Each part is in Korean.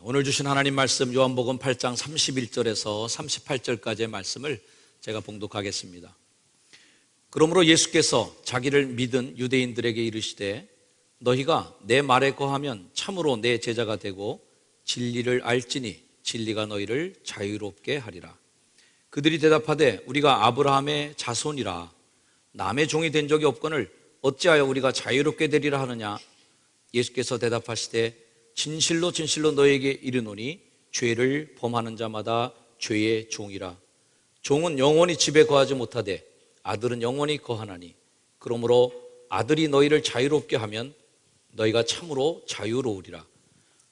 오늘 주신 하나님 말씀 요한복음 8장 31절에서 38절까지의 말씀을 제가 봉독하겠습니다. 그러므로 예수께서 자기를 믿은 유대인들에게 이르시되 너희가 내 말에 거하면 참으로 내 제자가 되고 진리를 알지니 진리가 너희를 자유롭게 하리라. 그들이 대답하되 우리가 아브라함의 자손이라 남의 종이 된 적이 없거늘 어찌하여 우리가 자유롭게 되리라 하느냐. 예수께서 대답하시되 진실로 진실로 너희에게 이르노니 죄를 범하는 자마다 죄의 종이라. 종은 영원히 집에 거하지 못하되 아들은 영원히 거하나니 그러므로 아들이 너희를 자유롭게 하면 너희가 참으로 자유로우리라.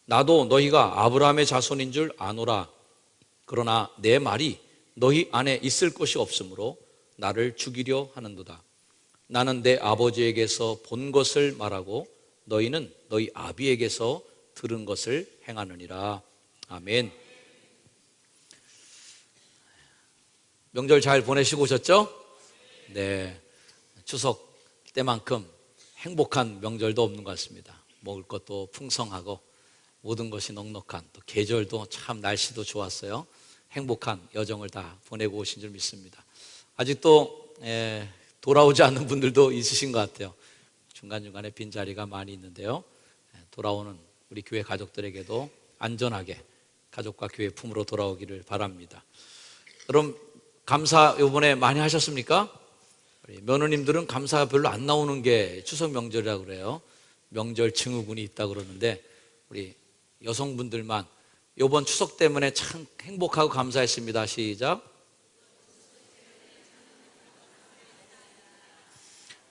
나도 너희가 아브라함의 자손인 줄 아노라. 그러나 내 말이 너희 안에 있을 것이 없으므로 나를 죽이려 하는도다. 나는 내 아버지에게서 본 것을 말하고 너희는 너희 아비에게서 들은 것을 행하느니라. 아멘. 명절 잘 보내시고 오셨죠? 네. 추석 때만큼 행복한 명절도 없는 것 같습니다. 먹을 것도 풍성하고 모든 것이 넉넉한, 또 계절도 참 날씨도 좋았어요. 행복한 여정을 다 보내고 오신 줄 믿습니다. 아직도 돌아오지 않는 분들도 있으신 것 같아요. 중간중간에 빈자리가 많이 있는데요. 돌아오는 우리 교회 가족들에게도 안전하게 가족과 교회 품으로 돌아오기를 바랍니다. 여러분, 감사 이번에 많이 하셨습니까? 우리 며느님들은 감사 별로 안 나오는 게 추석 명절이라고 그래요. 명절 증후군이 있다고 그러는데 우리 여성분들만 이번 추석 때문에 참 행복하고 감사했습니다. 시작.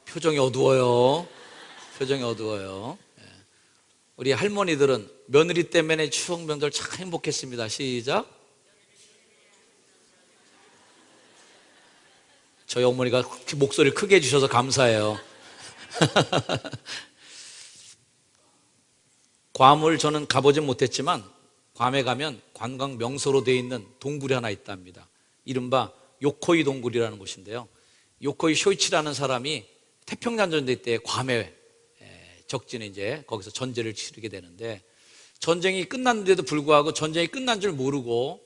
표정이 어두워요. 표정이 어두워요. 우리 할머니들은 며느리 때문에 추석 명절 참 행복했습니다. 시작. 저희 어머니가 목소리를 크게 해주셔서 감사해요. 괌을 저는 가보진 못했지만 괌에 가면 관광 명소로 되어 있는 동굴이 하나 있답니다. 이른바 요코이 동굴이라는 곳인데요. 요코이 쇼이치라는 사람이 태평양 전쟁 때 괌에 적진에 이제 거기서 전쟁을 치르게 되는데, 전쟁이 끝났는데도 불구하고 전쟁이 끝난 줄 모르고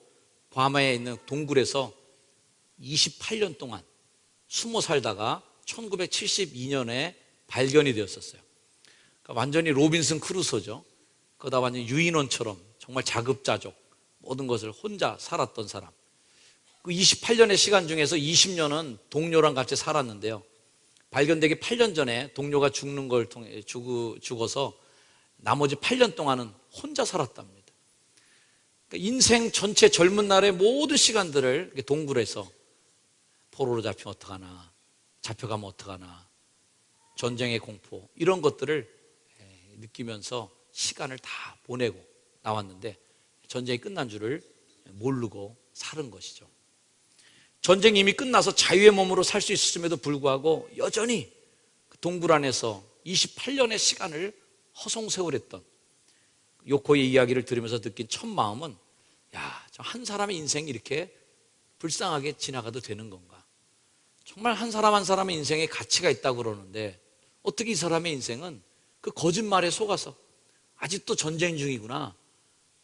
괌에 있는 동굴에서 28년 동안 숨어 살다가 1972년에 발견이 되었었어요. 그러니까 완전히 로빈슨 크루소죠. 그러다 완전히 유인원처럼 정말 자급자족 모든 것을 혼자 살았던 사람. 그 28년의 시간 중에서 20년은 동료랑 같이 살았는데요. 발견되기 8년 전에 동료가 죽는 걸 통해 죽어서 나머지 8년 동안은 혼자 살았답니다. 그러니까 인생 전체 젊은 날의 모든 시간들을 동굴에서 포로로 잡히면 어떡하나, 잡혀가면 어떡하나, 전쟁의 공포 이런 것들을 느끼면서 시간을 다 보내고 나왔는데 전쟁이 끝난 줄을 모르고 살은 것이죠. 전쟁이 이미 끝나서 자유의 몸으로 살 수 있었음에도 불구하고 여전히 동굴 안에서 28년의 시간을 허송세월했던 요코의 이야기를 들으면서 느낀 첫 마음은, 야, 한 사람의 인생이 이렇게 불쌍하게 지나가도 되는 건가? 정말 한 사람 한 사람의 인생에 가치가 있다고 그러는데 어떻게 이 사람의 인생은 그 거짓말에 속아서 아직도 전쟁 중이구나,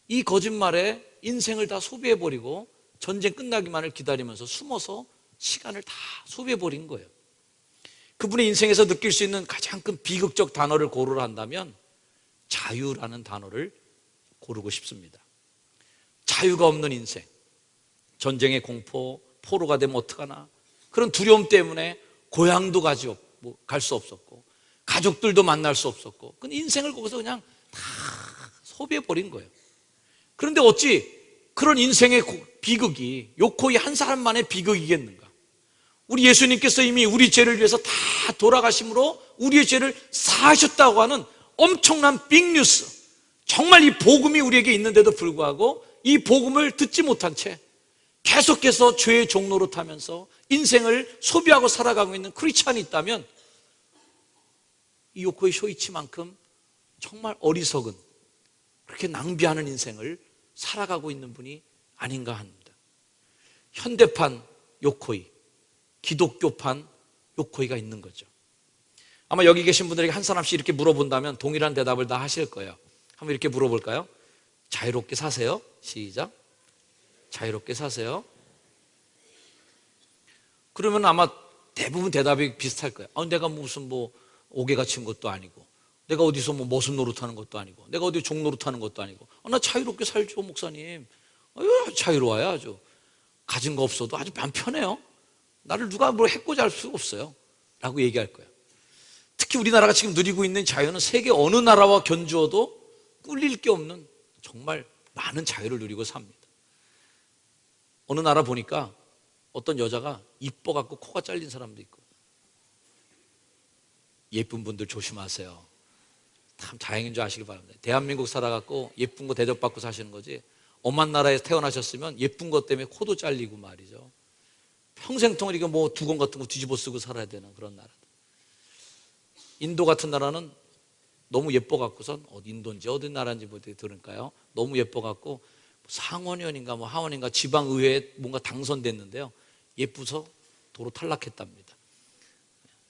이 거짓말에 인생을 다 소비해버리고 전쟁 끝나기만을 기다리면서 숨어서 시간을 다 소비해버린 거예요. 그분의 인생에서 느낄 수 있는 가장 큰 비극적 단어를 고르라 한다면 자유라는 단어를 고르고 싶습니다. 자유가 없는 인생, 전쟁의 공포, 포로가 되면 어떡하나, 그런 두려움 때문에 고향도 갈 수 없었고 가족들도 만날 수 없었고 그 인생을 거기서 그냥 다 소비해버린 거예요. 그런데 어찌 그런 인생의 비극이 요코이 한 사람만의 비극이겠는가? 우리 예수님께서 이미 우리 죄를 위해서 다 돌아가심으로 우리의 죄를 사하셨다고 하는 엄청난 빅뉴스, 정말 이 복음이 우리에게 있는데도 불구하고 이 복음을 듣지 못한 채 계속해서 죄의 종로로 타면서 인생을 소비하고 살아가고 있는 크리스찬이 있다면 이 요코이 쇼이치만큼 정말 어리석은, 그렇게 낭비하는 인생을 살아가고 있는 분이 아닌가 합니다. 현대판 요코이, 기독교판 요코이가 있는 거죠. 아마 여기 계신 분들에게 한 사람씩 이렇게 물어본다면 동일한 대답을 다 하실 거예요. 한번 이렇게 물어볼까요? 자유롭게 사세요. 시작. 자유롭게 사세요. 그러면 아마 대부분 대답이 비슷할 거예요. 내가 무슨 옥에 갇힌 것도 아니고, 내가 어디서 머슴 노릇하는 것도 아니고, 내가 어디 종 노릇하는 것도 아니고, 나 자유롭게 살죠, 목사님. 자유로워요, 아주. 가진 거 없어도 아주 마음 편해요. 나를 누가 해코지할 수가 없어요. 라고 얘기할 거예요. 특히 우리나라가 지금 누리고 있는 자유는 세계 어느 나라와 견주어도 꿀릴 게 없는 정말 많은 자유를 누리고 삽니다. 어느 나라 보니까 어떤 여자가 이뻐갖고 코가 잘린 사람도 있고. 예쁜 분들 조심하세요. 참 다행인 줄 아시기 바랍니다. 대한민국 살아갖고 예쁜 거 대접받고 사시는 거지, 엄한 나라에서 태어나셨으면 예쁜 것 때문에 코도 잘리고 말이죠. 평생 동안 이거 두건 같은 거 뒤집어 쓰고 살아야 되는 그런 나라. 인도 같은 나라는 너무 예뻐갖고선, 인도인지 어디 나라인지 들을까요? 너무 예뻐갖고 상원의원인가 하원인가 지방의회에 뭔가 당선됐는데요, 예쁘서 도로 탈락했답니다.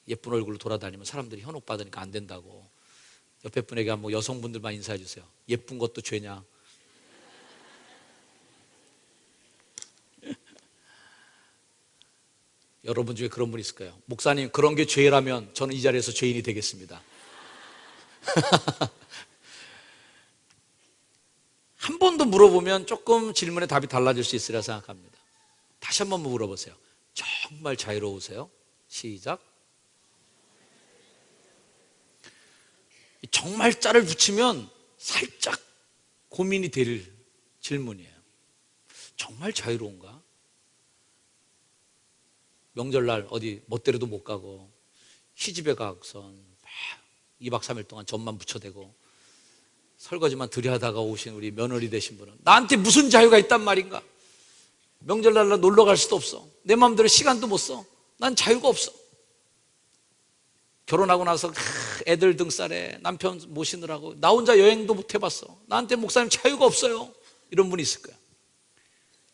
예쁜 얼굴로 돌아다니면 사람들이 현혹받으니까 안 된다고. 옆에 분에게 여성분들만 인사해 주세요. 예쁜 것도 죄냐? 여러분 중에 그런 분 있을 거예요. 목사님, 그런 게 죄라면 저는 이 자리에서 죄인이 되겠습니다. 한 번 더 물어보면 조금 질문의 답이 달라질 수 있으리라 생각합니다. 다시 한 번 물어보세요. 정말 자유로우세요? 시작. 정말 자를 붙이면 살짝 고민이 될 질문이에요. 정말 자유로운가? 명절날 어디 멋대로도 못 가고, 시집에 가선 2박 3일 동안 전만 부쳐대고 설거지만 들여하다가 오신 우리 며느리 되신 분은 나한테 무슨 자유가 있단 말인가? 명절날 놀러 갈 수도 없어. 내 마음대로 시간도 못 써. 난 자유가 없어. 결혼하고 나서 애들 등살에 남편 모시느라고 나 혼자 여행도 못 해봤어. 나한테 목사님 자유가 없어요. 이런 분이 있을 거야.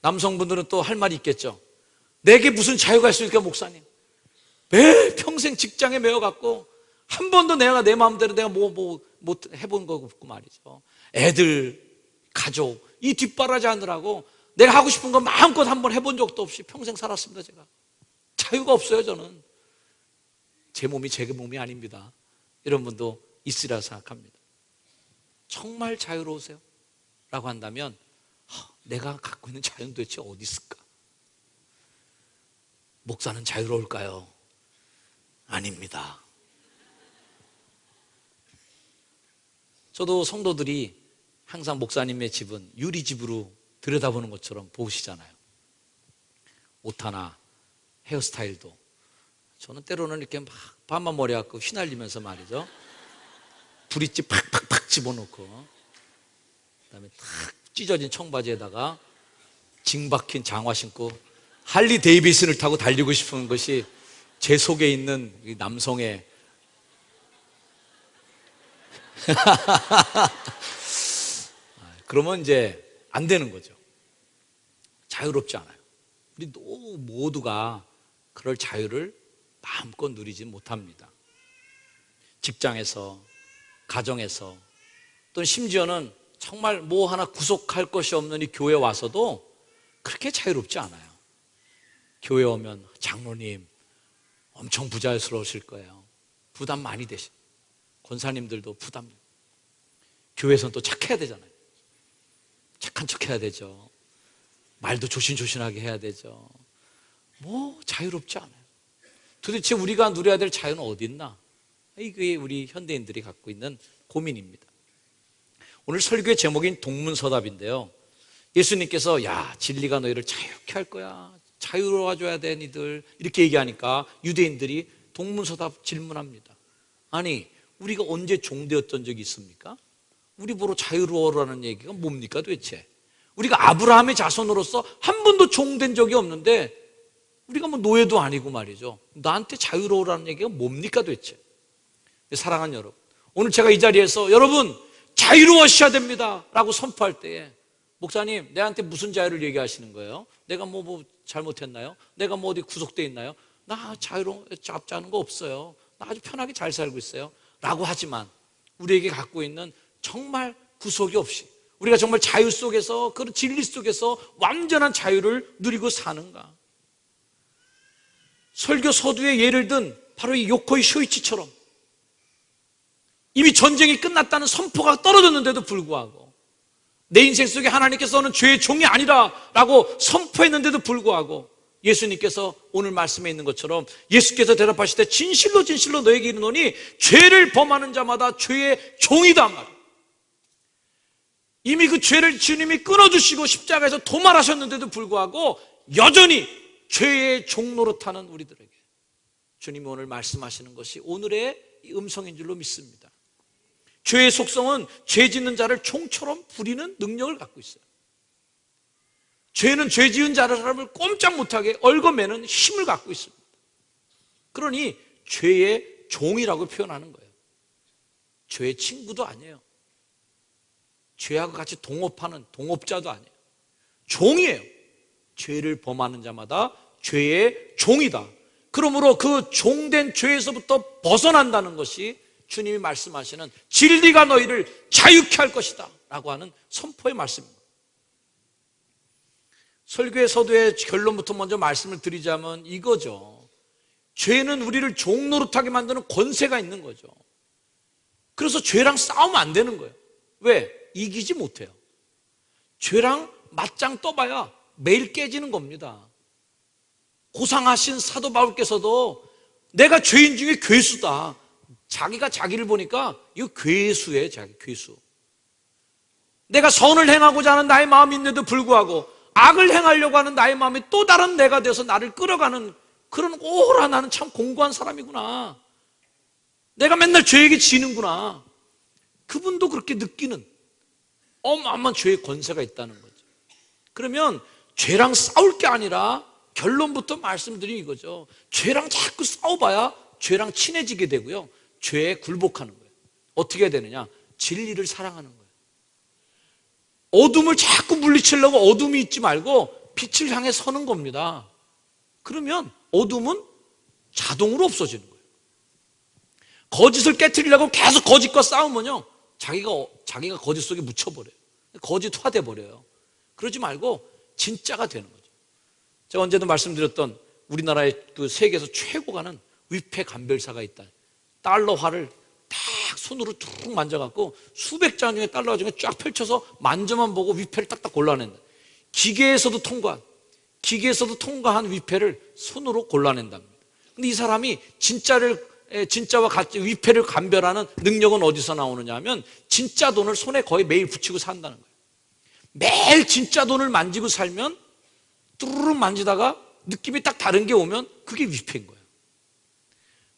남성분들은 또 할 말이 있겠죠. 내게 무슨 자유가 있습니까, 목사님? 매일 평생 직장에 매여갖고 한 번도 내가 내 마음대로 내가 못 해본 거 없고 말이죠. 애들, 가족, 이 뒷바라지 하느라고 내가 하고 싶은 거 마음껏 한번 해본 적도 없이 평생 살았습니다, 제가. 자유가 없어요, 저는. 제 몸이 제 몸이 아닙니다. 이런 분도 있으리라 생각합니다. 정말 자유로우세요? 라고 한다면 내가 갖고 있는 자유는 도대체 어디 있을까? 목사는 자유로울까요? 아닙니다. 저도 성도들이 항상 목사님의 집은 유리집으로 들여다보는 것처럼 보시잖아요. 옷 하나, 헤어스타일도. 저는 때로는 이렇게 막 밤만 머리 갖고 휘날리면서 말이죠, 브릿지 팍팍팍 집어넣고, 그다음에 탁 찢어진 청바지에다가 징 박힌 장화 신고 할리 데이비슨을 타고 달리고 싶은 것이 제 속에 있는 이 남성의 그러면 이제 안 되는 거죠. 자유롭지 않아요. 우리 모두가 그럴 자유를 마음껏 누리지 못합니다. 직장에서, 가정에서, 또는 심지어는 정말 하나 구속할 것이 없는 이 교회 와서도 그렇게 자유롭지 않아요. 교회 오면 장로님 엄청 부자연스러우실 거예요. 부담 많이 되시. 권사님들도 부담. 교회에서는 또 착해야 되잖아요. 착한 척 해야 되죠. 말도 조신조신하게 해야 되죠. 자유롭지 않아요. 도대체 우리가 누려야 될 자유는 어디 있나? 이게 우리 현대인들이 갖고 있는 고민입니다. 오늘 설교의 제목인 동문서답인데요, 예수님께서 진리가 너희를 자유케 할 거야, 자유로워져야 돼 니들, 이렇게 얘기하니까 유대인들이 동문서답 질문합니다. 아니, 우리가 언제 종되었던 적이 있습니까? 우리 보러 자유로워라는 얘기가 뭡니까 도대체? 우리가 아브라함의 자손으로서 한 번도 종된 적이 없는데 우리가 노예도 아니고 말이죠, 나한테 자유로우라는 얘기가 뭡니까 도대체? 사랑하는 여러분, 오늘 제가 이 자리에서 여러분 자유로워하셔야 됩니다 라고 선포할 때에, 목사님 내한테 무슨 자유를 얘기하시는 거예요? 내가 뭐 잘못했나요? 내가 어디 구속되어 있나요? 나 잡자는 거 없어요. 나 아주 편하게 잘 살고 있어요 라고 하지만 우리에게 갖고 있는 정말 구속이 없이 우리가 정말 자유 속에서, 그런 진리 속에서 완전한 자유를 누리고 사는가? 설교 서두에 예를 든 바로 이 요코이 쇼이치처럼 이미 전쟁이 끝났다는 선포가 떨어졌는데도 불구하고, 내 인생 속에 하나님께서는 죄의 종이 아니라 라고 선포했는데도 불구하고, 예수님께서 오늘 말씀에 있는 것처럼 예수께서 대답하실 때 진실로 진실로 너에게 이르노니 죄를 범하는 자마다 죄의 종이다 말이에요. 이미 그 죄를 주님이 끊어주시고 십자가에서 도말하셨는데도 불구하고 여전히 죄의 종 노릇하는 우리들에게 주님이 오늘 말씀하시는 것이 오늘의 음성인 줄로 믿습니다. 죄의 속성은 죄 짓는 자를 종처럼 부리는 능력을 갖고 있어요. 죄는 죄 지은 사람을 꼼짝 못하게 얽어매는 힘을 갖고 있습니다. 그러니 죄의 종이라고 표현하는 거예요. 죄의 친구도 아니에요. 죄하고 같이 동업하는 동업자도 아니에요. 종이에요. 죄를 범하는 자마다 죄의 종이다. 그러므로 그 종된 죄에서부터 벗어난다는 것이 주님이 말씀하시는 진리가 너희를 자유케 할 것이다 라고 하는 선포의 말씀입니다. 설교의 서두의 결론부터 먼저 말씀을 드리자면 이거죠. 죄는 우리를 종 노릇하게 만드는 권세가 있는 거죠. 그래서 죄랑 싸우면 안 되는 거예요. 왜? 이기지 못해요. 죄랑 맞짱 떠봐야 매일 깨지는 겁니다. 고상하신 사도 바울께서도 내가 죄인 중에 괴수다. 자기가 자기를 보니까 이거 괴수예요. 자기 괴수. 내가 선을 행하고자 하는 나의 마음이 있는데도 불구하고 악을 행하려고 하는 나의 마음이 또 다른 내가 되어서 나를 끌어가는 그런, 오라 나는 참 공고한 사람이구나. 내가 맨날 죄에게 지는구나. 그분도 그렇게 느끼는 어마어마한 죄의 권세가 있다는 거죠. 그러면 죄랑 싸울 게 아니라 결론부터 말씀드린 이거죠. 죄랑 자꾸 싸워봐야 죄랑 친해지게 되고요, 죄에 굴복하는 거예요. 어떻게 해야 되느냐? 진리를 사랑하는 거예요. 어둠을 자꾸 물리치려고 어둠이 있지 말고 빛을 향해 서는 겁니다. 그러면 어둠은 자동으로 없어지는 거예요. 거짓을 깨트리려고 계속 거짓과 싸우면요, 자기가 거짓 속에 묻혀버려요. 거짓화 돼버려요. 그러지 말고 진짜가 되는 거죠. 제가 언제도 말씀드렸던 우리나라의 그 세계에서 최고 가는 위패 감별사가 있다. 달러화를 딱 손으로 툭 만져갖고 수백 장 중에 달러 중에 쫙 펼쳐서 만져만 보고 위패를 딱딱 골라낸다. 기계에서도 통과한 위패를 손으로 골라낸답니다. 근데 이 사람이 진짜와 가짜 위패를 감별하는 능력은 어디서 나오느냐 하면 진짜 돈을 손에 거의 매일 붙이고 산다는 거예요. 매일 진짜 돈을 만지고 살면 뚜루룩 만지다가 느낌이 딱 다른 게 오면 그게 위패인 거예요.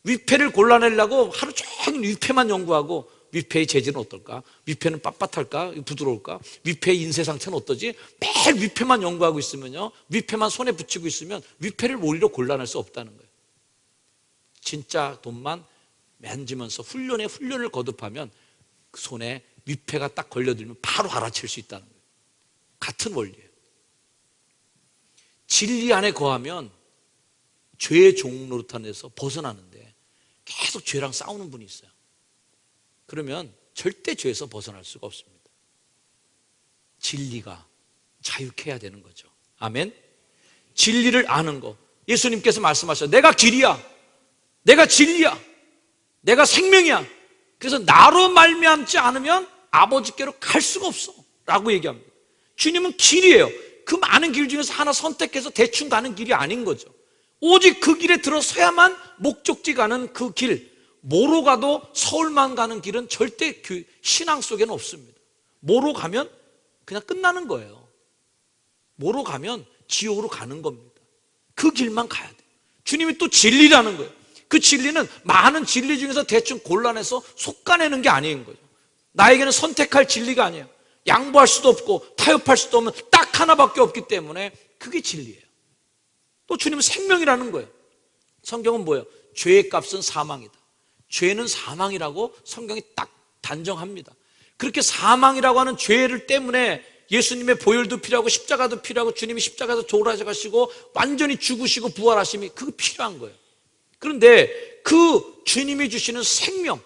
위패를 골라내려고 하루 종일 위패만 연구하고, 위패의 재질은 어떨까? 위패는 빳빳할까? 부드러울까? 위패의 인쇄 상태는 어떠지? 매일 위패만 연구하고 있으면요, 위패만 손에 붙이고 있으면 위패를 오히려 골라낼 수 없다는 거예요. 진짜 돈만 만지면서 훈련을 거듭하면 그 손에 위패가 딱 걸려들면 바로 알아챌 수 있다는 거예요. 같은 원리예요. 진리 안에 거하면 죄의 종 노릇한에서 벗어나는데 계속 죄랑 싸우는 분이 있어요. 그러면 절대 죄에서 벗어날 수가 없습니다. 진리가 자유케 해야 되는 거죠. 아멘. 진리를 아는 거. 예수님께서 말씀하셨어요. 내가 길이야, 내가 진리야, 내가 생명이야. 그래서 나로 말미암지 않으면 아버지께로 갈 수가 없어 라고 얘기합니다. 주님은 길이에요. 그 많은 길 중에서 하나 선택해서 대충 가는 길이 아닌 거죠. 오직 그 길에 들어서야만 목적지 가는 그 길, 뭐로 가도 서울만 가는 길은 절대 신앙 속에는 없습니다. 뭐로 가면 그냥 끝나는 거예요. 뭐로 가면 지옥으로 가는 겁니다. 그 길만 가야 돼요. 주님이 또 진리라는 거예요. 그 진리는 많은 진리 중에서 대충 골라내서 솎아내는 게 아닌 거죠. 나에게는 선택할 진리가 아니에요. 양보할 수도 없고 타협할 수도 없는 딱 하나밖에 없기 때문에 그게 진리예요. 또 주님은 생명이라는 거예요. 성경은 뭐예요? 죄의 값은 사망이다. 죄는 사망이라고 성경이 딱 단정합니다. 그렇게 사망이라고 하는 죄를 때문에 예수님의 보혈도 필요하고 십자가도 필요하고 주님이 십자가에서 돌아가시고 완전히 죽으시고 부활하심이 그게 필요한 거예요. 그런데 그 주님이 주시는 생명,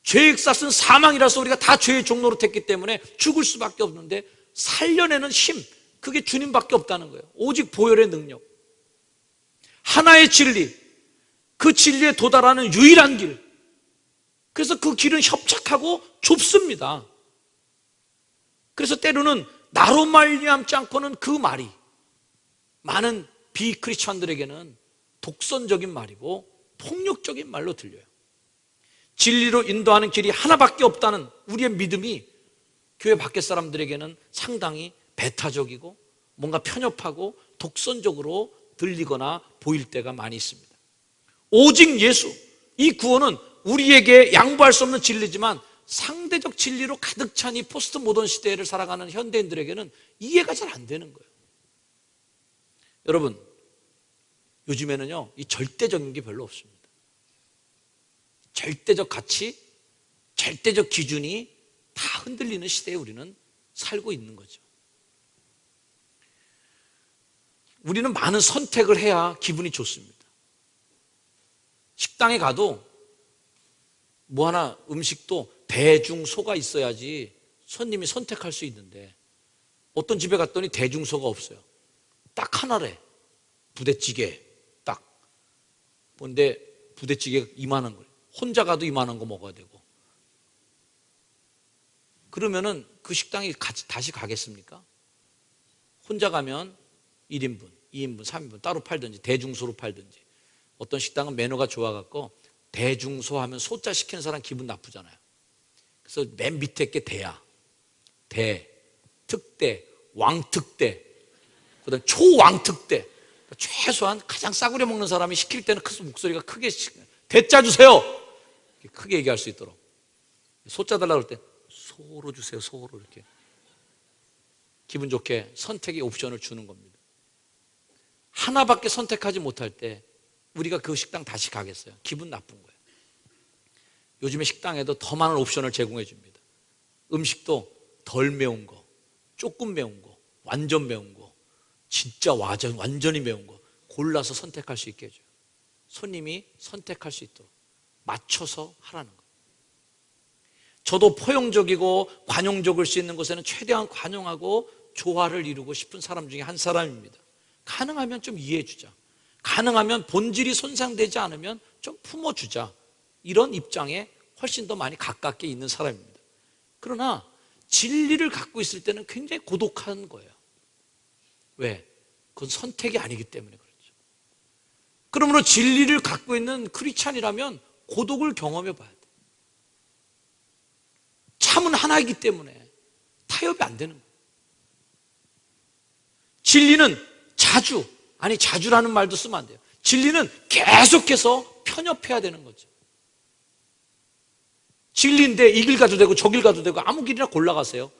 죄의 값은 사망이라서 우리가 다 죄의 종로로 됐기 때문에 죽을 수밖에 없는데 살려내는 힘, 그게 주님밖에 없다는 거예요. 오직 보혈의 능력, 하나의 진리, 그 진리에 도달하는 유일한 길. 그래서 그 길은 협착하고 좁습니다. 그래서 때로는 나로 말미암지 않고는 그 말이 많은 비크리스천들에게는 독선적인 말이고 폭력적인 말로 들려요. 진리로 인도하는 길이 하나밖에 없다는 우리의 믿음이 교회 밖의 사람들에게는 상당히 배타적이고 뭔가 편협하고 독선적으로 들리거나 보일 때가 많이 있습니다. 오직 예수, 이 구원은 우리에게 양보할 수 없는 진리지만 상대적 진리로 가득 찬 이 포스트 모던 시대를 살아가는 현대인들에게는 이해가 잘 안 되는 거예요. 여러분, 요즘에는요, 이 절대적인 게 별로 없습니다. 절대적 가치, 절대적 기준이 다 흔들리는 시대에 우리는 살고 있는 거죠. 우리는 많은 선택을 해야 기분이 좋습니다. 식당에 가도 뭐 하나 음식도 대중소가 있어야지 손님이 선택할 수 있는데 어떤 집에 갔더니 대중소가 없어요. 딱 하나래. 부대찌개 딱. 근데 부대찌개가 이만한 거예요. 혼자 가도 이만한 거 먹어야 되고. 그러면은 그 식당에 다시 가겠습니까? 혼자 가면 1인분, 2인분, 3인분 따로 팔든지 대중소로 팔든지. 어떤 식당은 메뉴가 좋아갖고 대중소 하면 소자 시키는 사람 기분 나쁘잖아요. 그래서 맨 밑에 게 대야. 대, 특대, 왕특대, 그 다음에 초왕특대. 최소한 가장 싸구려 먹는 사람이 시킬 때는 목소리가 크게 대짜 주세요! 크게 얘기할 수 있도록. 소자 달라고 할 때 소로 주세요, 소로 이렇게. 기분 좋게 선택의 옵션을 주는 겁니다. 하나밖에 선택하지 못할 때 우리가 그 식당 다시 가겠어요? 기분 나쁜 거예요. 요즘에 식당에도 더 많은 옵션을 제공해 줍니다. 음식도 덜 매운 거, 조금 매운 거, 완전 매운 거, 진짜 완전히 매운 거 골라서 선택할 수 있게 해줘요. 손님이 선택할 수 있도록 맞춰서 하라는 거예요. 저도 포용적이고 관용적일 수 있는 곳에는 최대한 관용하고 조화를 이루고 싶은 사람 중에 한 사람입니다. 가능하면 좀 이해해 주자. 가능하면 본질이 손상되지 않으면 좀 품어주자. 이런 입장에 훨씬 더 많이 가깝게 있는 사람입니다. 그러나 진리를 갖고 있을 때는 굉장히 고독한 거예요. 왜? 그건 선택이 아니기 때문에 그렇죠. 그러므로 진리를 갖고 있는 크리스찬이라면 고독을 경험해 봐야 돼요. 참은 하나이기 때문에 타협이 안 되는 거예요. 진리는 자주라는 말도 쓰면 안 돼요. 진리는 계속해서 편협해야 되는 거죠. 진리인데 이 길 가도 되고 저 길 가도 되고 아무 길이나 골라가세요.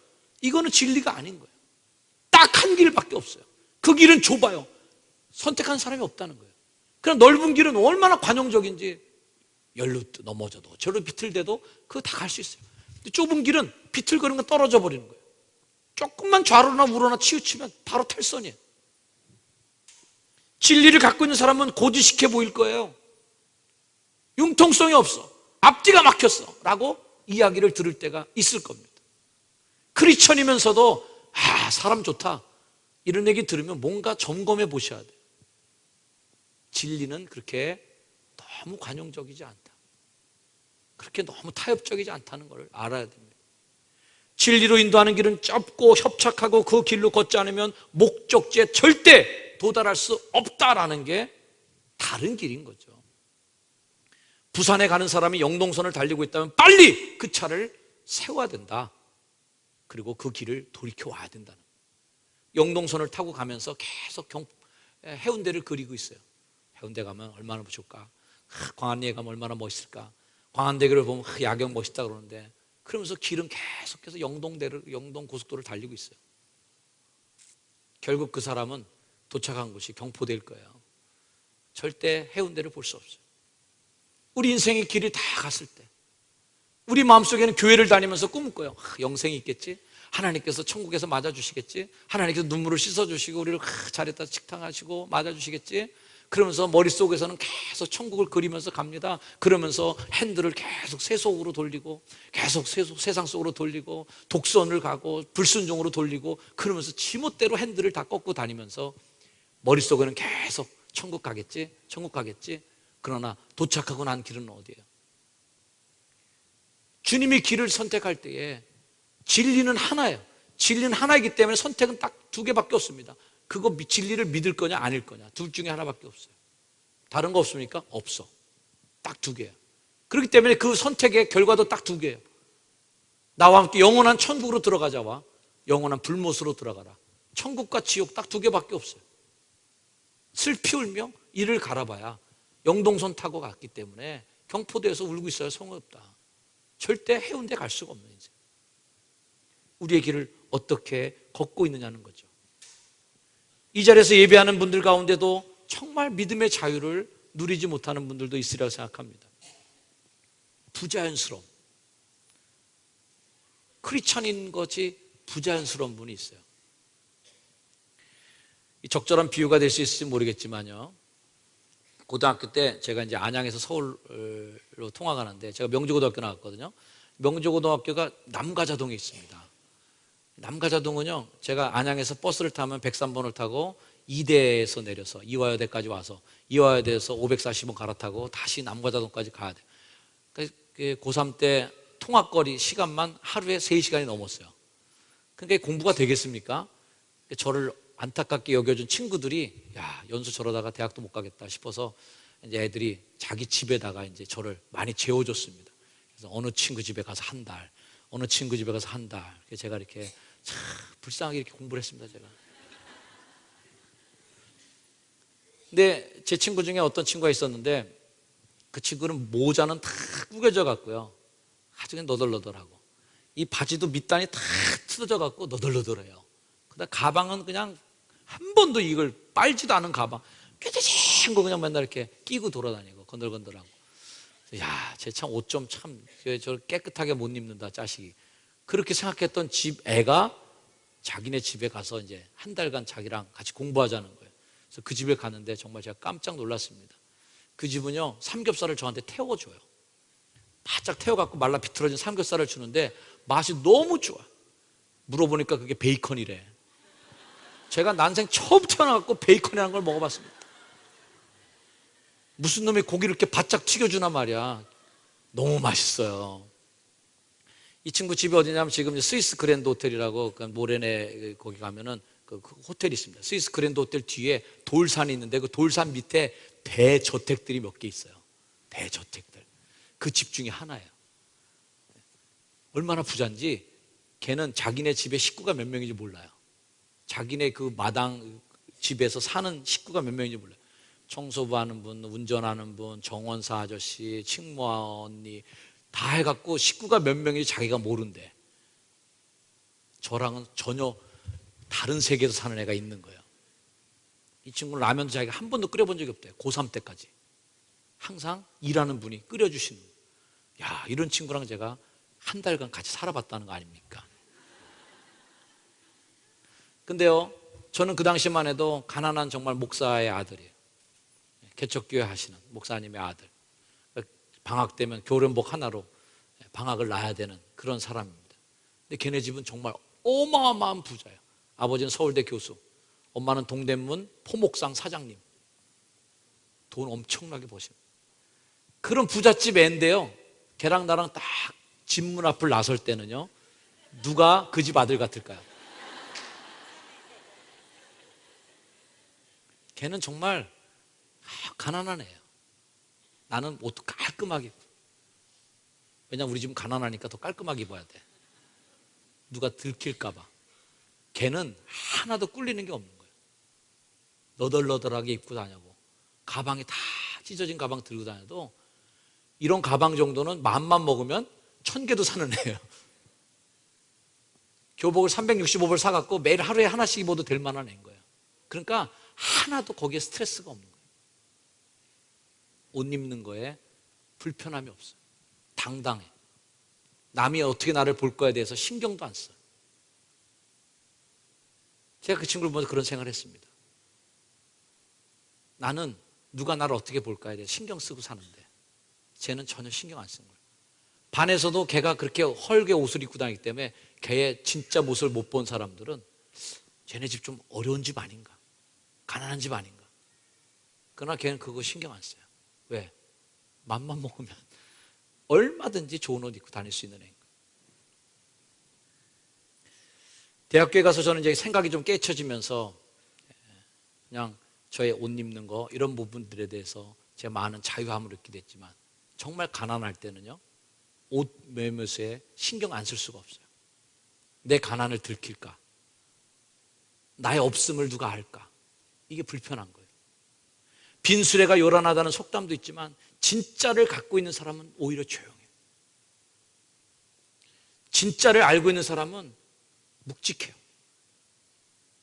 이거는 진리가 아닌 거예요. 딱 한 길밖에 없어요. 그 길은 좁아요. 선택한 사람이 없다는 거예요. 그럼 넓은 길은 얼마나 관용적인지 열로 넘어져도 저로 비틀대도 그거 다 갈 수 있어요. 근데 좁은 길은 비틀거리는 건 떨어져 버리는 거예요. 조금만 좌로나 우로나 치우치면 바로 탈선이에요. 진리를 갖고 있는 사람은 고지식해 보일 거예요. 융통성이 없어. 앞뒤가 막혔어. 라고 이야기를 들을 때가 있을 겁니다. 크리스천이면서도 사람 좋다. 이런 얘기 들으면 뭔가 점검해 보셔야 돼요. 진리는 그렇게 너무 관용적이지 않다. 그렇게 너무 타협적이지 않다는 걸 알아야 됩니다. 진리로 인도하는 길은 좁고 협착하고 그 길로 걷지 않으면 목적지에 절대 도달할 수 없다라는 게 다른 길인 거죠. 부산에 가는 사람이 영동선을 달리고 있다면 빨리 그 차를 세워야 된다. 그리고 그 길을 돌이켜 와야 된다는 거예요. 영동선을 타고 가면서 계속 해운대를 그리고 있어요. 해운대 가면 얼마나 좋을까? 광안리에 가면 얼마나 멋있을까? 광안대교를 보면 야경 멋있다 그러는데 그러면서 길은 계속해서 영동 고속도로를 달리고 있어요. 결국 그 사람은 도착한 곳이 경포대일 거예요. 절대 해운대를 볼 수 없어요. 우리 인생의 길이 다 갔을 때 우리 마음속에는 교회를 다니면서 꿈을 꿔요. 영생이 있겠지? 하나님께서 천국에서 맞아주시겠지? 하나님께서 눈물을 씻어주시고 우리를 잘했다 칭찬하시고 맞아주시겠지? 그러면서 머릿속에서는 계속 천국을 그리면서 갑니다. 그러면서 핸들을 계속 세속으로 돌리고 계속 세상 속으로 돌리고 독선을 가고 불순종으로 돌리고 그러면서 지멋대로 핸들을 다 꺾고 다니면서 머릿속에는 계속 천국 가겠지, 천국 가겠지. 그러나 도착하고 난 길은 어디예요? 주님이 길을 선택할 때에 진리는 하나예요. 진리는 하나이기 때문에 선택은 딱 두 개밖에 없습니다. 그거 진리를 믿을 거냐 아닐 거냐 둘 중에 하나밖에 없어요. 다른 거 없습니까? 없어. 딱 두 개예요. 그렇기 때문에 그 선택의 결과도 딱 두 개예요. 나와 함께 영원한 천국으로 들어가자와 영원한 불못으로 들어가라. 천국과 지옥 딱 두 개밖에 없어요. 슬피 울며 이를 갈아봐야 영동선 타고 갔기 때문에 경포대에서 울고 있어야 소용없다. 절대 해운대 갈 수가 없는 인생. 우리의 길을 어떻게 걷고 있느냐는 거죠. 이 자리에서 예배하는 분들 가운데도 정말 믿음의 자유를 누리지 못하는 분들도 있으리라고 생각합니다. 부자연스러움. 크리스찬인 것이 부자연스러운 분이 있어요. 적절한 비유가 될 수 있을지 모르겠지만요. 고등학교 때 제가 이제 안양에서 서울로 통학하는데 제가 명주고등학교 나왔거든요. 명주고등학교가 남가자동에 있습니다. 남가자동은요, 제가 안양에서 버스를 타면 103번을 타고 이대에서 내려서 이화여대까지 와서 이화여대에서 540번 갈아타고 다시 남가자동까지 가야 돼요. 고3 때 통학거리 시간만 하루에 3시간이 넘었어요. 그러니까 공부가 되겠습니까? 저를 안타깝게 여겨준 친구들이 야, 연수 저러다가 대학도 못 가겠다 싶어서 이제 애들이 자기 집에다가 이제 저를 많이 재워줬습니다. 그래서 어느 친구 집에 가서 한 달, 어느 친구 집에 가서 한 달. 제가 이렇게 참 불쌍하게 이렇게 공부를 했습니다, 제가. 근데 제 친구 중에 어떤 친구가 있었는데 그 친구는 모자는 다 구겨져 갖고요. 아주 그냥 너덜너덜하고 이 바지도 밑단이 다 뜯어져 갖고 너덜너덜해요. 그다음 가방은 그냥 한 번도 이걸 빨지도 않은 가방, 깨끗한 거 그냥 맨날 이렇게 끼고 돌아다니고 건들건들하고. 야, 쟤 참 옷 좀 참 저를 깨끗하게 못 입는다, 자식이. 그렇게 생각했던 집 애가 자기네 집에 가서 이제 한 달간 자기랑 같이 공부하자는 거예요. 그래서 그 집에 갔는데 정말 제가 깜짝 놀랐습니다. 그 집은요, 삼겹살을 저한테 태워줘요. 바짝 태워갖고 말라 비틀어진 삼겹살을 주는데 맛이 너무 좋아. 물어보니까 그게 베이컨이래. 제가 난생 처음 태어나갖고 베이컨이라는 걸 먹어봤습니다. 무슨 놈이 고기를 이렇게 바짝 튀겨주나 말이야. 너무 맛있어요. 이 친구 집이 어디냐면 지금 스위스 그랜드 호텔이라고 그 모레네 거기 가면은 그 호텔이 있습니다. 스위스 그랜드 호텔 뒤에 돌산이 있는데 그 돌산 밑에 대저택들이 몇 개 있어요. 대저택들. 그 집 중에 하나예요. 얼마나 부자인지 걔는 자기네 집에 식구가 몇 명인지 몰라요. 자기네 그 마당 집에서 사는 식구가 몇 명인지 몰라요. 청소부 하는 분, 운전하는 분, 정원사 아저씨, 식모 언니 다 해갖고 식구가 몇 명인지 자기가 모른대. 저랑은 전혀 다른 세계에서 사는 애가 있는 거예요. 이 친구는 라면도 자기가 한 번도 끓여본 적이 없대요. 고3 때까지. 항상 일하는 분이 끓여주시는 거예요. 야, 이런 친구랑 제가 한 달간 같이 살아봤다는 거 아닙니까? 근데요, 저는 그 당시만 해도 가난한 정말 목사의 아들이에요. 개척교회 하시는 목사님의 아들. 방학 되면 교련복 하나로 방학을 나야 되는 그런 사람입니다. 근데 걔네 집은 정말 어마어마한 부자예요. 아버지는 서울대 교수, 엄마는 동대문 포목상 사장님. 돈 엄청나게 버십니다. 그런 부잣집 애인데요, 걔랑 나랑 딱 집 문 앞을 나설 때는요, 누가 그 집 아들 같을까요? 걔는 정말 가난한 애예요. 나는 옷도 깔끔하게 입고. 왜냐면 우리 집은 가난하니까 더 깔끔하게 입어야 돼. 누가 들킬까 봐. 걔는 하나도 꿀리는 게 없는 거예요. 너덜너덜하게 입고 다녀고 가방이 다 찢어진 가방 들고 다녀도 이런 가방 정도는 마음만 먹으면 1000개도 사는 애예요. 교복을 365벌 사갖고 매일 하루에 하나씩 입어도 될 만한 애인 거예요. 그러니까 하나도 거기에 스트레스가 없는 거예요. 옷 입는 거에 불편함이 없어요. 당당해. 남이 어떻게 나를 볼 거에 대해서 신경도 안 써요. 제가 그 친구를 보면서 그런 생각을 했습니다. 나는 누가 나를 어떻게 볼까에 대해 신경 쓰고 사는데 쟤는 전혀 신경 안 쓴 거예요. 반에서도 걔가 그렇게 헐게 옷을 입고 다니기 때문에 걔의 진짜 모습을 못 본 사람들은 쟤네 집 좀 어려운 집 아닌가, 가난한 집 아닌가. 그러나 걔는 그거 신경 안 써요. 왜? 맘만 먹으면 얼마든지 좋은 옷 입고 다닐 수 있는 애인 거예요. 대학교에 가서 저는 이제 생각이 좀 깨쳐지면서 그냥 저의 옷 입는 거 이런 부분들에 대해서 제가 많은 자유함을 얻게 됐지만 정말 가난할 때는요, 옷 매매수에 신경 안 쓸 수가 없어요. 내 가난을 들킬까? 나의 없음을 누가 알까? 이게 불편한 거예요. 빈수레가 요란하다는 속담도 있지만 진짜를 갖고 있는 사람은 오히려 조용해요. 진짜를 알고 있는 사람은 묵직해요.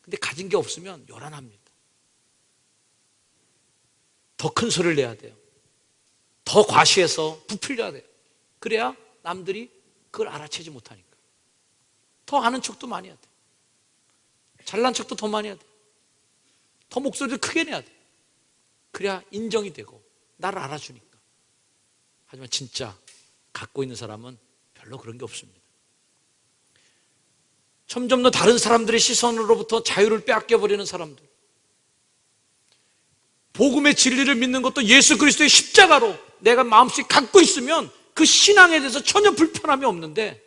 근데 가진 게 없으면 요란합니다. 더 큰 소리를 내야 돼요. 더 과시해서 부풀려야 돼요. 그래야 남들이 그걸 알아채지 못하니까. 더 아는 척도 많이 해야 돼요. 잘난 척도 더 많이 해야 돼요. 더 목소리를 크게 내야 돼요. 그래야 인정이 되고 나를 알아주니까. 하지만 진짜 갖고 있는 사람은 별로 그런 게 없습니다. 점점 더 다른 사람들의 시선으로부터 자유를 빼앗겨버리는 사람들, 복음의 진리를 믿는 것도 예수 그리스도의 십자가로 내가 마음속에 갖고 있으면 그 신앙에 대해서 전혀 불편함이 없는데,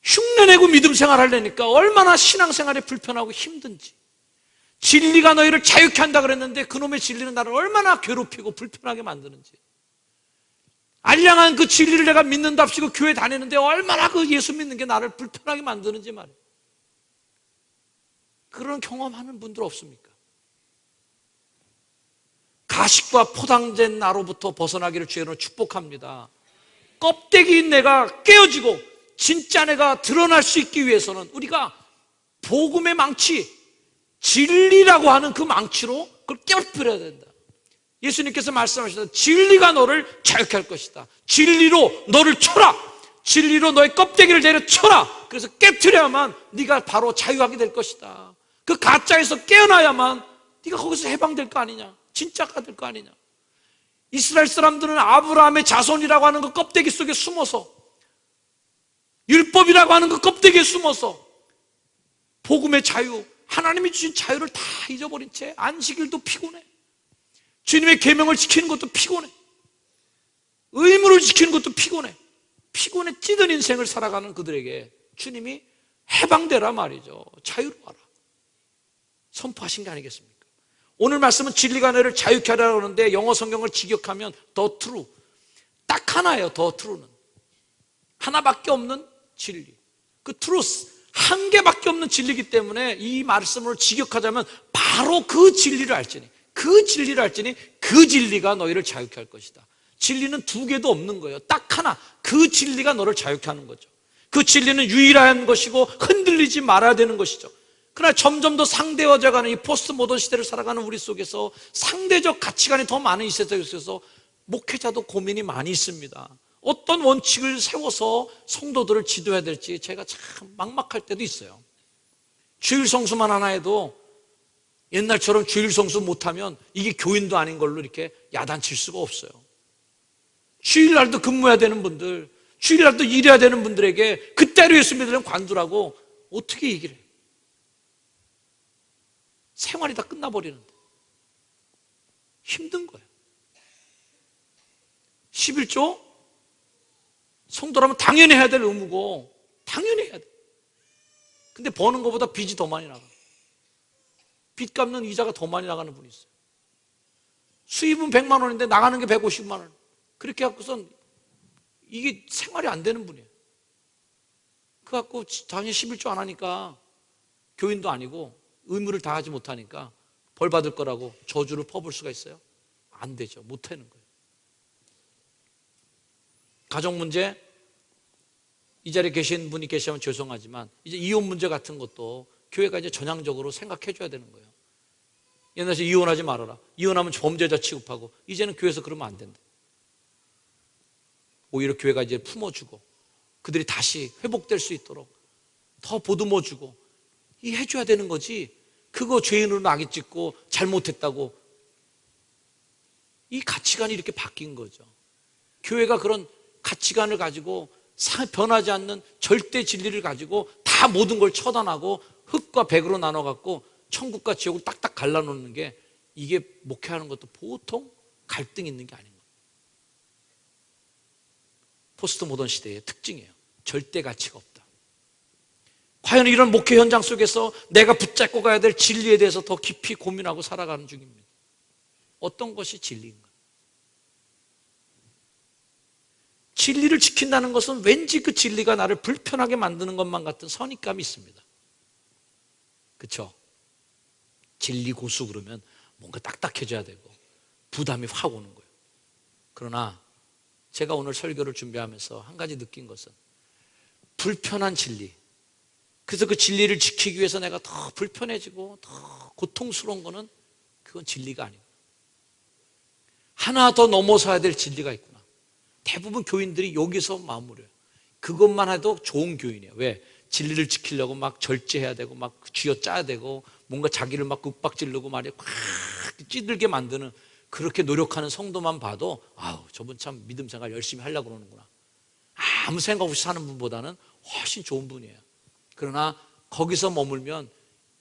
흉내내고 믿음 생활하려니까 얼마나 신앙생활이 불편하고 힘든지. 진리가 너희를 자유케 한다 그랬는데 그놈의 진리는 나를 얼마나 괴롭히고 불편하게 만드는지. 알량한 그 진리를 내가 믿는답시고 교회 다니는데 얼마나 그 예수 믿는 게 나를 불편하게 만드는지 말이에요. 그런 경험하는 분들 없습니까? 가식과 포장된 나로부터 벗어나기를 주의로 축복합니다. 껍데기인 내가 깨어지고 진짜 내가 드러날 수 있기 위해서는 우리가 복음의 망치, 진리라고 하는 그 망치로 그걸 깨어버려야 된다. 예수님께서 말씀하셨다. 진리가 너를 자유케 할 것이다. 진리로 너를 쳐라. 진리로 너의 껍데기를 내려쳐라. 그래서 깨트려야만 네가 바로 자유하게 될 것이다. 그 가짜에서 깨어나야만 네가 거기서 해방될 거 아니냐, 진짜가 될 거 아니냐. 이스라엘 사람들은 아브라함의 자손이라고 하는 그 껍데기 속에 숨어서, 율법이라고 하는 그 껍데기에 숨어서 복음의 자유, 하나님이 주신 자유를 다 잊어버린 채 안식일도 피곤해, 주님의 계명을 지키는 것도 피곤해, 의무를 지키는 것도 피곤해, 피곤에 찌든 인생을 살아가는 그들에게 주님이 해방되라 말이죠. 자유로 와라 선포하신 게 아니겠습니까? 오늘 말씀은 진리가 너를 자유케 하라고 하는데 영어 성경을 직역하면 the true, 딱 하나예요. the true는 하나밖에 없는 진리, 그 truth, 한 개밖에 없는 진리이기 때문에 이 말씀을 직역하자면 바로 그 진리를 알지니, 그 진리를 알지니 그 진리가 너희를 자유케 할 것이다. 진리는 두 개도 없는 거예요. 딱 하나, 그 진리가 너를 자유케 하는 거죠. 그 진리는 유일한 것이고 흔들리지 말아야 되는 것이죠. 그러나 점점 더 상대화져가는 이 포스트 모던 시대를 살아가는 우리 속에서 상대적 가치관이 더 많은 이 세상에 있어서 목회자도 고민이 많이 있습니다. 어떤 원칙을 세워서 성도들을 지도해야 될지 제가 참 막막할 때도 있어요. 주일 성수만 하나 해도 옛날처럼 주일 성수 못하면 이게 교인도 아닌 걸로 이렇게 야단칠 수가 없어요. 주일날도 근무해야 되는 분들, 주일날도 일해야 되는 분들에게 그때로 예수 믿으려면 관두라고 어떻게 얘기를 해요? 생활이 다 끝나버리는데 힘든 거예요. 11조 성도라면 당연히 해야 될 의무고 당연히 해야 돼. 근데 버는 것보다 빚이 더 많이 나가. 빚 갚는 이자가 더 많이 나가는 분이 있어요. 수입은 100만 원인데 나가는 게 150만 원. 그렇게 갖고선 이게 생활이 안 되는 분이에요. 그 갖고 당연히 11조 안 하니까 교인도 아니고 의무를 다하지 못하니까 벌 받을 거라고 저주를 퍼볼 수가 있어요? 안 되죠. 못 하는 거예요. 가정 문제, 이 자리에 계신 분이 계시면 죄송하지만 이제 이혼 문제 같은 것도 교회가 이제 전향적으로 생각해 줘야 되는 거예요. 옛날에 이혼하지 말아라, 이혼하면 범죄자 취급하고, 이제는 교회에서 그러면 안 된다. 오히려 교회가 이제 품어주고 그들이 다시 회복될 수 있도록 더 보듬어주고 이 해줘야 되는 거지. 그거 죄인으로 낙인 찍고 잘못했다고 이 가치관이 이렇게 바뀐 거죠. 교회가 그런 가치관을 가지고 변하지 않는 절대 진리를 가지고 다 모든 걸 처단하고 흙과 백으로 나눠 갖고 천국과 지옥을 딱딱 갈라놓는 게, 이게 목회하는 것도 보통 갈등 있는 게 아닌 거예요. 포스트 모던 시대의 특징이에요. 절대 가치가 없다. 과연 이런 목회 현장 속에서 내가 붙잡고 가야 될 진리에 대해서 더 깊이 고민하고 살아가는 중입니다. 어떤 것이 진리인가? 진리를 지킨다는 것은 왠지 그 진리가 나를 불편하게 만드는 것만 같은 선입감이 있습니다. 그렇죠? 진리 고수 그러면 뭔가 딱딱해져야 되고 부담이 확 오는 거예요. 그러나 제가 오늘 설교를 준비하면서 한 가지 느낀 것은, 불편한 진리, 그래서 그 진리를 지키기 위해서 내가 더 불편해지고 더 고통스러운 거는, 그건 진리가 아니고 하나 더 넘어서야 될 진리가 있구나. 대부분 교인들이 여기서 마무리해요. 그것만 해도 좋은 교인이에요. 왜? 진리를 지키려고 막 절제해야 되고 막 쥐어짜야 되고 뭔가 자기를 막 윽박지르고 말이야 꽉 찌들게 만드는, 그렇게 노력하는 성도만 봐도 아우, 저분 참 믿음 생활 열심히 하려고 그러는구나, 아무 생각 없이 사는 분보다는 훨씬 좋은 분이에요. 그러나 거기서 머물면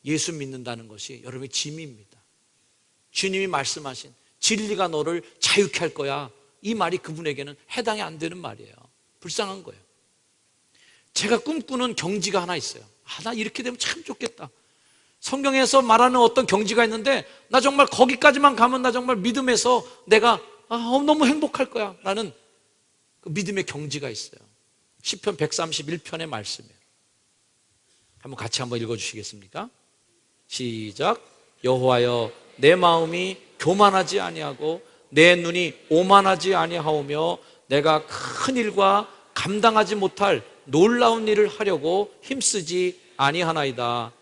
예수 믿는다는 것이 여러분의 짐입니다. 주님이 말씀하신 진리가 너를 자유케 할 거야, 이 말이 그분에게는 해당이 안 되는 말이에요. 불쌍한 거예요. 제가 꿈꾸는 경지가 하나 있어요. 나 이렇게 되면 참 좋겠다. 성경에서 말하는 어떤 경지가 있는데, 나 정말 거기까지만 가면 나 정말 믿음에서 내가 너무 행복할 거야 라는 그 믿음의 경지가 있어요. 시편 131편의 말씀이에요. 같이 한번 읽어주시겠습니까? 시작. 여호와여, 내 마음이 교만하지 아니하고 내 눈이 오만하지 아니하오며 내가 큰 일과 감당하지 못할 놀라운 일을 하려고 힘쓰지 아니하나이다.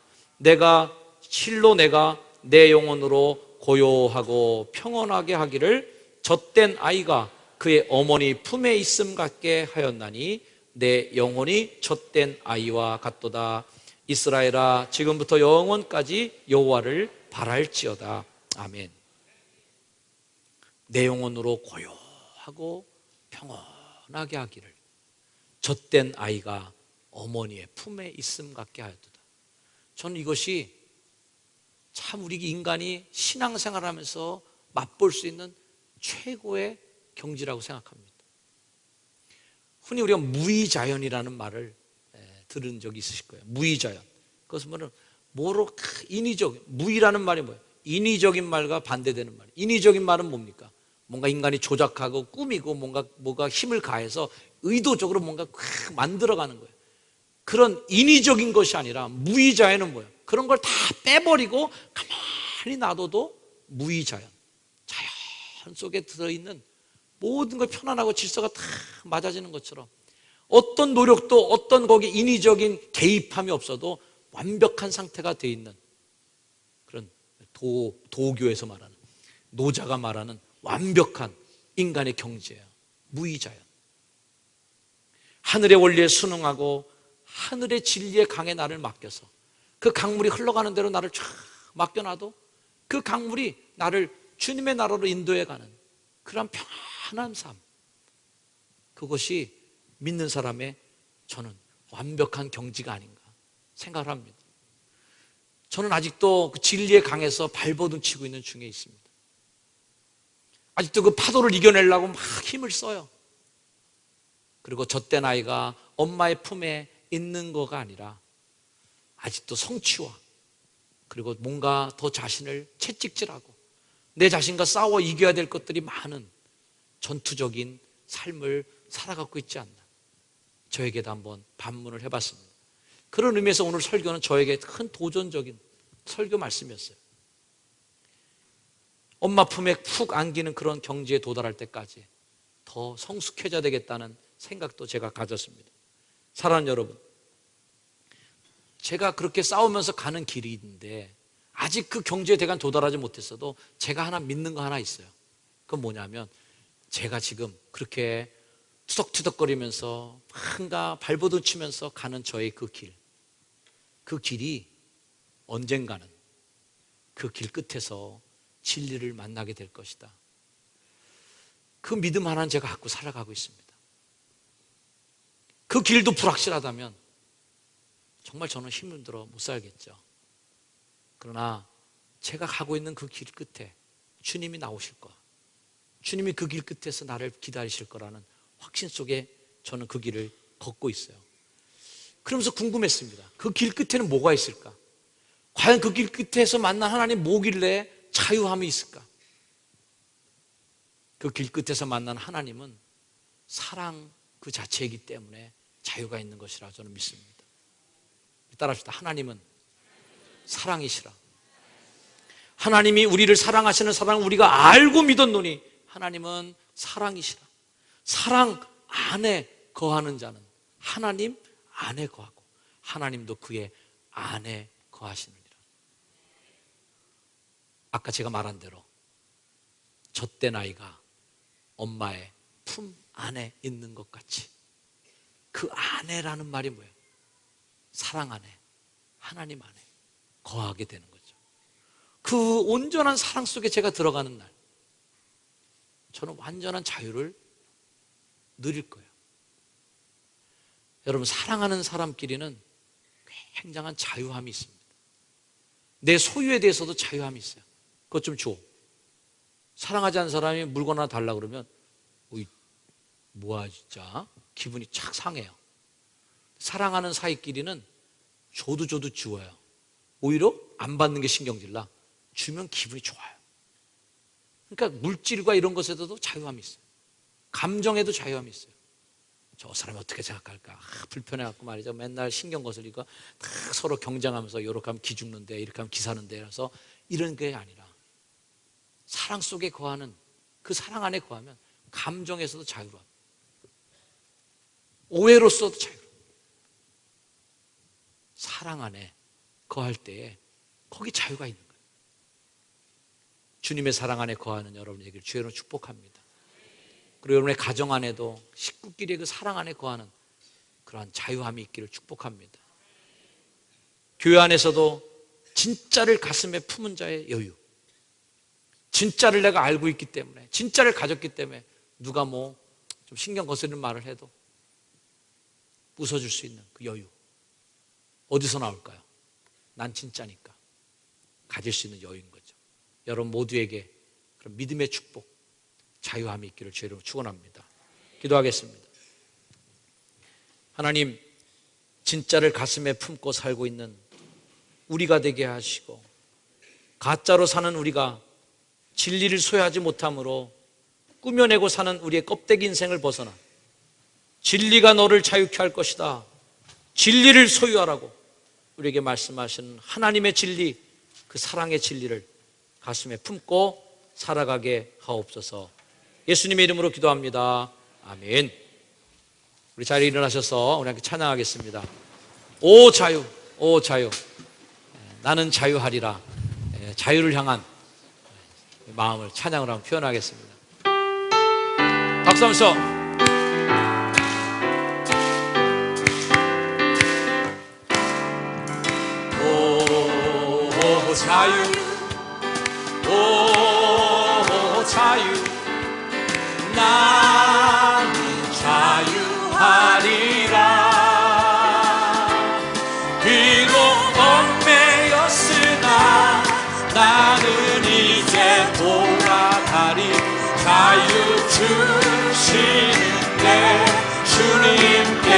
실로 내가 내 영혼으로 고요하고 평온하게 하기를 젖된 아이가 그의 어머니 품에 있음 같게 하였나니 내 영혼이 젖된 아이와 같도다. 이스라엘아, 지금부터 영원까지 여호와를 바랄지어다. 아멘. 내 영혼으로 고요하고 평온하게 하기를 젖된 아이가 어머니의 품에 있음 같게 하였도다. 저는 이것이 참 우리 인간이 신앙생활하면서 맛볼 수 있는 최고의 경지라고 생각합니다. 흔히 우리가 무의자연이라는 말을 들은 적이 있으실 거예요. 무의자연. 그것은 뭐로 인위적, 무의라는 말이 뭐예요? 인위적인 말과 반대되는 말이에요. 인위적인 말은 뭡니까? 뭔가 인간이 조작하고 꾸미고 뭔가 힘을 가해서 의도적으로 뭔가 만들어가는 거예요. 그런 인위적인 것이 아니라 무의자연은 뭐예요? 그런 걸 다 빼버리고 가만히 놔둬도 무의자연, 자연 속에 들어있는 모든 걸 편안하고 질서가 다 맞아지는 것처럼, 어떤 노력도 어떤 거기 인위적인 개입함이 없어도 완벽한 상태가 돼 있는 그런 도교에서 말하는, 노자가 말하는 완벽한 인간의 경지예요. 무의자연. 하늘의 원리에 순응하고 하늘의 진리의 강에 나를 맡겨서 그 강물이 흘러가는 대로 나를 쫙 맡겨놔도 그 강물이 나를 주님의 나라로 인도해가는 그런 편안한 삶, 그것이 믿는 사람의 저는 완벽한 경지가 아닌가 생각을 합니다. 저는 아직도 그 진리의 강에서 발버둥 치고 있는 중에 있습니다. 아직도 그 파도를 이겨내려고 막 힘을 써요. 그리고 젖된 아이가 엄마의 품에 있는 거가 아니라 아직도 성취와, 그리고 뭔가 더 자신을 채찍질하고 내 자신과 싸워 이겨야 될 것들이 많은 전투적인 삶을 살아가고 있지 않나, 저에게도 한번 반문을 해봤습니다. 그런 의미에서 오늘 설교는 저에게 큰 도전적인 설교 말씀이었어요. 엄마 품에 푹 안기는 그런 경지에 도달할 때까지 더 성숙해져야 되겠다는 생각도 제가 가졌습니다. 사랑하는 여러분, 제가 그렇게 싸우면서 가는 길이 있는데 아직 그 경지에 대간 도달하지 못했어도 제가 하나 믿는 거 하나 있어요. 그건 뭐냐면, 제가 지금 그렇게 투덕투덕거리면서 뭔가 발버둥 치면서 가는 저의 그 길이 언젠가는 그 길 끝에서 진리를 만나게 될 것이다. 그 믿음 하나는 제가 갖고 살아가고 있습니다. 그 길도 불확실하다면 정말 저는 힘을 들어 못 살겠죠. 그러나 제가 가고 있는 그 길 끝에 주님이 나오실 거, 주님이 그 길 끝에서 나를 기다리실 거라는 확신 속에 저는 그 길을 걷고 있어요. 그러면서 궁금했습니다. 그 길 끝에는 뭐가 있을까? 과연 그 길 끝에서 만난 하나님 뭐길래 자유함이 있을까? 그 길 끝에서 만난 하나님은 사랑 그 자체이기 때문에 자유가 있는 것이라 저는 믿습니다. 따라합시다. 하나님은 사랑이시라. 하나님이 우리를 사랑하시는 사랑을 우리가 알고 믿었노니 하나님은 사랑이시라. 사랑 안에 거하는 자는 하나님 안에 거하고 하나님도 그의 안에 거하시느니라. 아까 제가 말한 대로 젖된 아이가 엄마의 품 안에 있는 것 같이 그 안에라는 말이 뭐예요? 사랑 안에, 하나님 안에 거하게 되는 거죠. 그 온전한 사랑 속에 제가 들어가는 날 저는 완전한 자유를 누릴 거예요. 여러분, 사랑하는 사람끼리는 굉장한 자유함이 있습니다. 내 소유에 대해서도 자유함이 있어요. 그것 좀 줘. 사랑하지 않는 사람이 물건 하나 달라 그러면 뭐야 진짜 기분이 착 상해요. 사랑하는 사이끼리는 줘도 지워요. 오히려 안 받는 게 신경질나. 주면 기분이 좋아요. 그러니까 물질과 이런 것에도 자유함이 있어요. 감정에도 자유함이 있어요. 저 사람이 어떻게 생각할까? 불편해갖고 말이죠. 맨날 신경 거슬리고 다 서로 경쟁하면서 이렇게 하면 기 죽는데 이렇게 하면 기 사는데 그래서 이런 게 아니라 사랑 속에 거하는 그 사랑 안에 거하면 감정에서도 자유로워. 오해로서도 자유로워. 사랑 안에 거할 때에 거기 자유가 있는 거예요. 주님의 사랑 안에 거하는 여러분에게 주여로 축복합니다. 그리고 여러분의 가정 안에도 식구끼리 그 사랑 안에 거하는 그러한 자유함이 있기를 축복합니다. 교회 안에서도 진짜를 가슴에 품은 자의 여유, 진짜를 내가 알고 있기 때문에, 진짜를 가졌기 때문에 누가 뭐 좀 신경 거스르는 말을 해도 웃어줄 수 있는 그 여유 어디서 나올까요? 난 진짜니까 가질 수 있는 여유인 거죠. 여러분 모두에게 그런 믿음의 축복, 자유함이 있기를 주의로 축원합니다. 기도하겠습니다. 하나님, 진짜를 가슴에 품고 살고 있는 우리가 되게 하시고 가짜로 사는 우리가 진리를 소유하지 못함으로 꾸며내고 사는 우리의 껍데기 인생을 벗어나 진리가 너를 자유케 할 것이다, 진리를 소유하라고 우리에게 말씀하시는 하나님의 진리, 그 사랑의 진리를 가슴에 품고 살아가게 하옵소서. 예수님의 이름으로 기도합니다. 아멘. 우리 자리에 일어나셔서 우리 함께 찬양하겠습니다. 오 자유, 오 자유, 나는 자유하리라. 자유를 향한 마음을 찬양으로 한번 표현하겠습니다. 박수 한번 쳐. 오 자유, 오 자유, 나는 자유하리라. 비록 얽매였으나 나는 이제 돌아가리. 자유 주시는 내 주님께.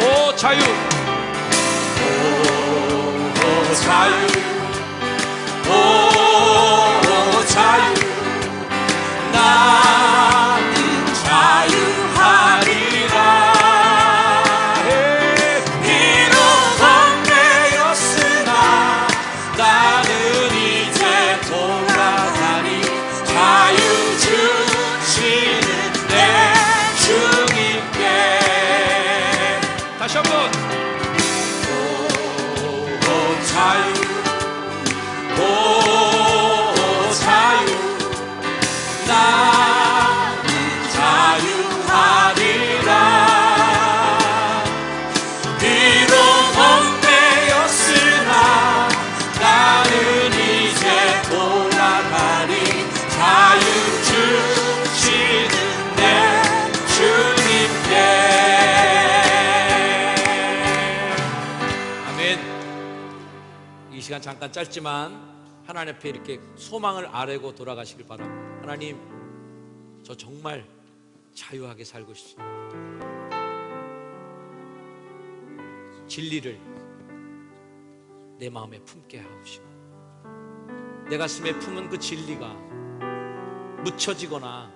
오 자유, 오 자유, 오 자유, 나는 자유하리라. 비록 얽매였으나 나는 이제 돌아가니. 자유 주시는 이 시간 잠깐 짧지만 하나님 앞에 이렇게 소망을 아뢰고 돌아가시길 바랍니다. 하나님, 저 정말 자유하게 살고 싶습니다. 진리를 내 마음에 품게 하옵시고, 내 가슴에 품은 그 진리가 묻혀지거나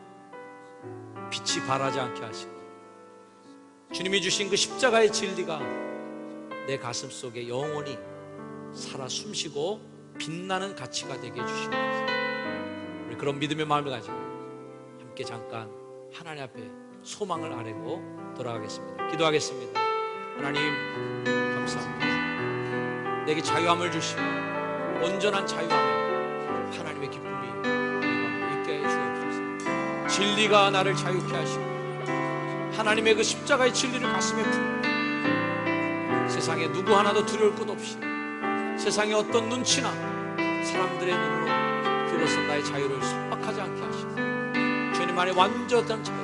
빛이 바라지 않게 하시고, 주님이 주신 그 십자가의 진리가 내 가슴 속에 영원히 살아 숨쉬고 빛나는 가치가 되게 해주시옵소서. 우리 그런 믿음의 마음을 가지고 함께 잠깐 하나님 앞에 소망을 아뢰고 돌아가겠습니다. 기도하겠습니다. 하나님, 감사합니다. 내게 자유함을 주시고 온전한 자유함에 하나님의 기쁨이 우리가 있게 해 주옵소서. 진리가 나를 자유케 하시고 하나님의 그 십자가의 진리를 가슴에 품고 세상에 누구 하나도 두려울 것 없이, 세상의 어떤 눈치나 사람들의 눈으로 그것은 나의 자유를 속박하지 않게 하시고 주님 안에 완전한 자유로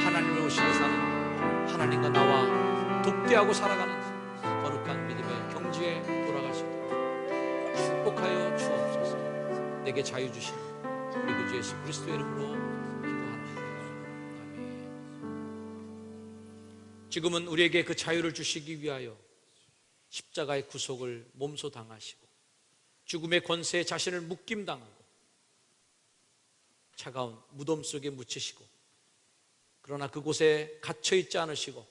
하나님을 오시고 사는, 하나님과 나와 돕게하고 살아가는 거룩한 믿음의 경지에 돌아가시도록 축복하여 주옵소서. 내게 자유 주신 우리 구주 예수 그리스도의 이름으로 기도하옵나이다. 아멘. 지금은 우리에게 그 자유를 주시기 위하여 십자가의 구속을 몸소 당하시고 죽음의 권세에 자신을 묶임당하고 차가운 무덤 속에 묻히시고, 그러나 그곳에 갇혀있지 않으시고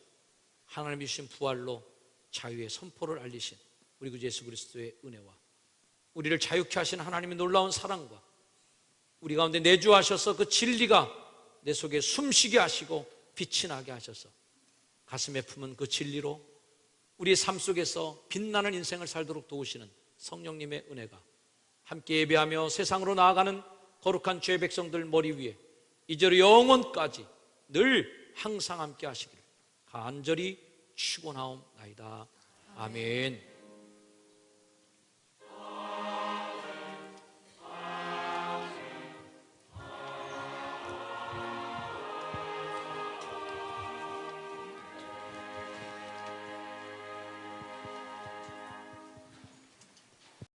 하나님이 주신 부활로 자유의 선포를 알리신 우리 구주 예수 그리스도의 은혜와 우리를 자유케 하신 하나님의 놀라운 사랑과 우리 가운데 내주하셔서 그 진리가 내 속에 숨쉬게 하시고 빛이 나게 하셔서 가슴에 품은 그 진리로 우리의 삶 속에서 빛나는 인생을 살도록 도우시는 성령님의 은혜가 함께 예배하며 세상으로 나아가는 거룩한 죄 백성들 머리 위에 이제로 영원까지 늘 항상 함께 하시기를 간절히 축원하옵나이다. 아멘.